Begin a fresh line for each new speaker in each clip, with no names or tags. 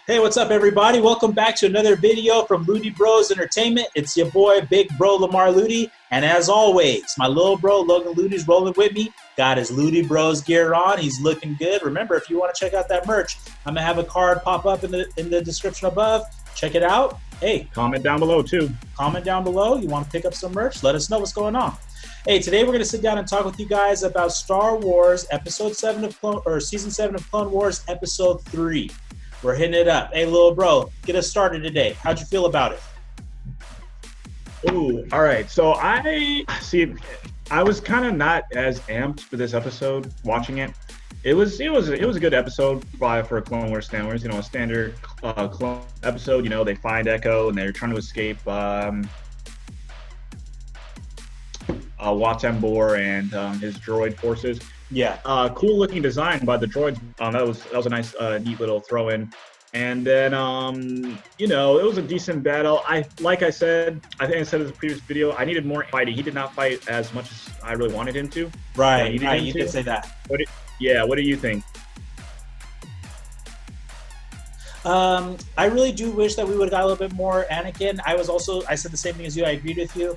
Hey, what's up, everybody? Welcome back to another video from Ludy Bros Entertainment. It's your boy, Big Bro Lamar Ludy. And as always, my little bro, Logan Ludy's rolling with me. Got his Ludy Bros gear on. He's looking good. Remember, if you want to check out that merch, I'm going to have a card pop up in the description above. Check it out. Hey,
comment down below, too.
Comment down below. You want to pick up some merch? Let us know what's going on. Hey, today we're going to sit down and talk with you guys about Star Wars Season 7 of Clone Wars, Episode 3. We're hitting it up. Hey, little bro, get us started today. How'd you feel about it?
Ooh, all right. So I was kind of not as amped for this episode watching it. It was a good episode for Clone Wars standards. You know, a standard clone episode. You know, they find Echo and they're trying to escape Watambor and his droid forces.
Yeah.
Cool looking design by the droids. That was a nice, neat little throw in. And then, you know, it was a decent battle. Like I said, I think I said in the previous video, I needed more fighting. He did not fight as much as I really wanted him to.
Right. You did say that.
What do you think?
I really do wish that we would have got a little bit more Anakin. I said the same thing as you. I agreed with you.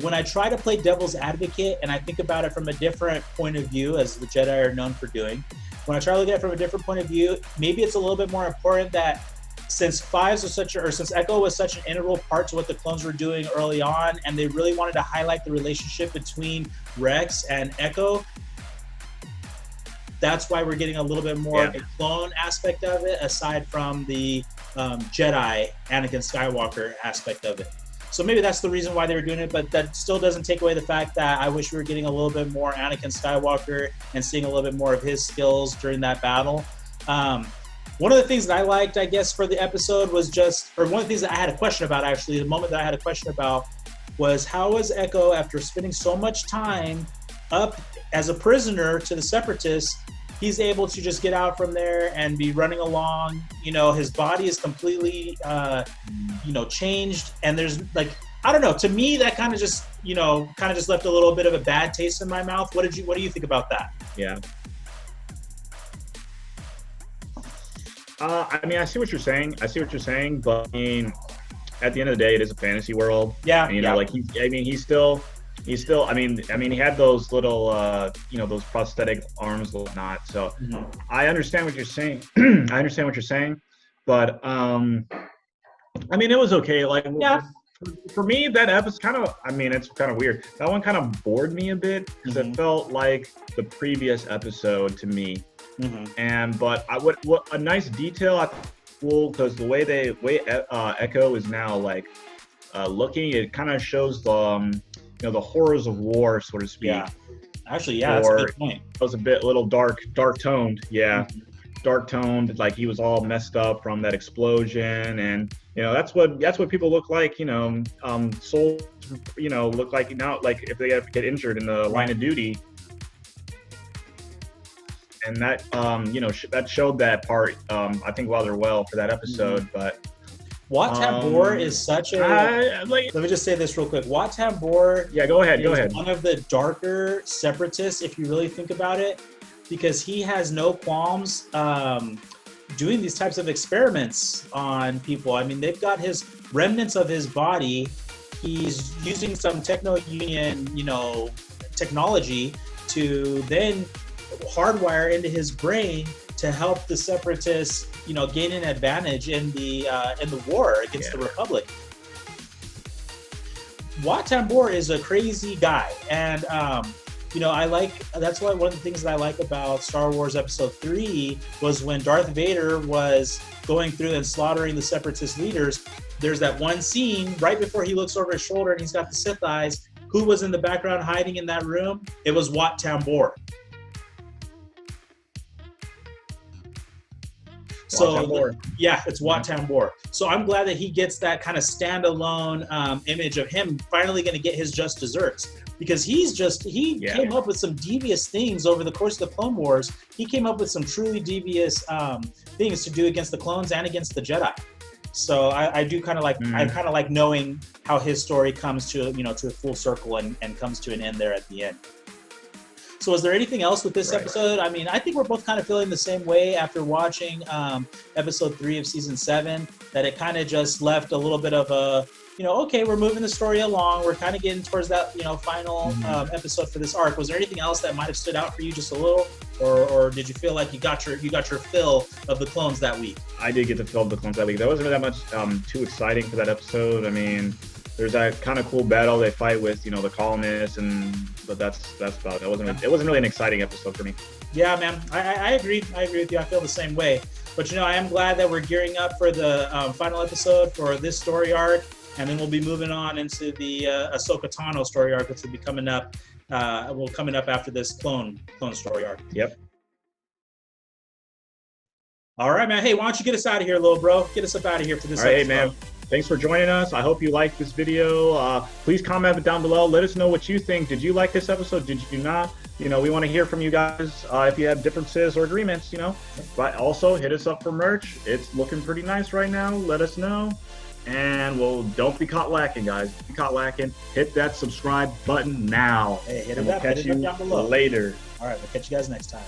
When I try to play devil's advocate and I think about it from a different point of view, as the Jedi are known for doing, when I try to look at it from a different point of view, maybe it's a little bit more important that since since Echo was such an integral part to what the clones were doing early on, and they really wanted to highlight the relationship between Rex and Echo, that's why we're getting a little bit more of a clone aspect of it, aside from the Jedi Anakin Skywalker aspect of it. So maybe that's the reason why they were doing it, but that still doesn't take away the fact that I wish we were getting a little bit more Anakin Skywalker and seeing a little bit more of his skills during that battle. One of the things that I liked, I guess, for the episode was one of the things that I had a question about, actually, the moment that I had a question about was how was Echo, after spending so much time up as a prisoner to the Separatists, he's able to just get out from there and be running along. You know, his body is completely, changed. And there's I don't know. To me, that kind of just left a little bit of a bad taste in my mouth. What do you think about that?
Yeah. I mean, I see what you're saying. But I mean, at the end of the day, it is a fantasy world.
Yeah.
And, he had those little, those prosthetic arms and whatnot. So I understand what you're saying. But, I mean, it was okay. For me, that episode it's kind of weird. That one kind of bored me a bit because it felt like the previous episode to me. But what a nice detail I thought cool, because the way Echo is now looking, it kind of shows the the horrors of war, so to speak.
Yeah. Actually, yeah, that's a good point.
It was a little dark toned. Yeah. Dark toned, like he was all messed up from that explosion, and that's what people look like. Souls, look like now, like if they get injured in the line of duty, and that that showed that part. I think rather well for that episode, but.
Watambor is such a. Let me just say this real quick. Watambor.
Yeah, go ahead.
One of the darker separatists, if you really think about it, because he has no qualms doing these types of experiments on people. I mean, they've got his remnants of his body. He's using some techno-union, technology to then hardwire into his brain to help the separatists, gain an advantage in the war against the Republic. Watambor is a crazy guy, and that's why one of the things that I like about Star Wars Episode 3 was when Darth Vader was going through and slaughtering the separatist leaders. There's that one scene right before he looks over his shoulder and he's got the Sith eyes. Who was in the background hiding in that room? It was Watambor. It's Watambor. So I'm glad that he gets that kind of standalone image of him finally going to get his just desserts, because he came up with some devious things over the course of the Clone Wars. He came up with some truly devious things to do against the clones and against the Jedi. So I do kind of like I kind of like knowing how his story comes to to a full circle and comes to an end there at the end. So was there anything else with this episode? I mean, I think we're both kind of feeling the same way after watching episode 3 of season 7, that it kind of just left a little bit of a, okay, we're moving the story along. We're kind of getting towards that, final episode for this arc. Was there anything else that might have stood out for you just a little? Or did you feel like you got your fill of the clones that week?
I did get the fill of the clones that week. That wasn't that much too exciting for that episode. I mean, there's that kind of cool battle they fight with, the colonists, but that's about it. It wasn't really an exciting episode for me.
Yeah, man, I agree. I agree with you. I feel the same way. But I am glad that we're gearing up for the final episode for this story arc, and then we'll be moving on into the Ahsoka Tano story arc, which will be coming up. Coming up after this clone story arc.
Yep.
All right, man. Hey, why don't you get us out of here, little bro? Get us up out of here for this episode.
Hey, man. Thanks for joining us. I hope you liked this video. Please comment down below. Let us know what you think. Did you like this episode? Did you not? We want to hear from you guys if you have differences or agreements, But also hit us up for merch. It's looking pretty nice right now. Let us know. And don't be caught lacking, guys. Be caught lacking. Hit that subscribe button now.
Hey, hit
and
it up.
We'll catch you
down below.
later.
All right, we'll catch you guys next time.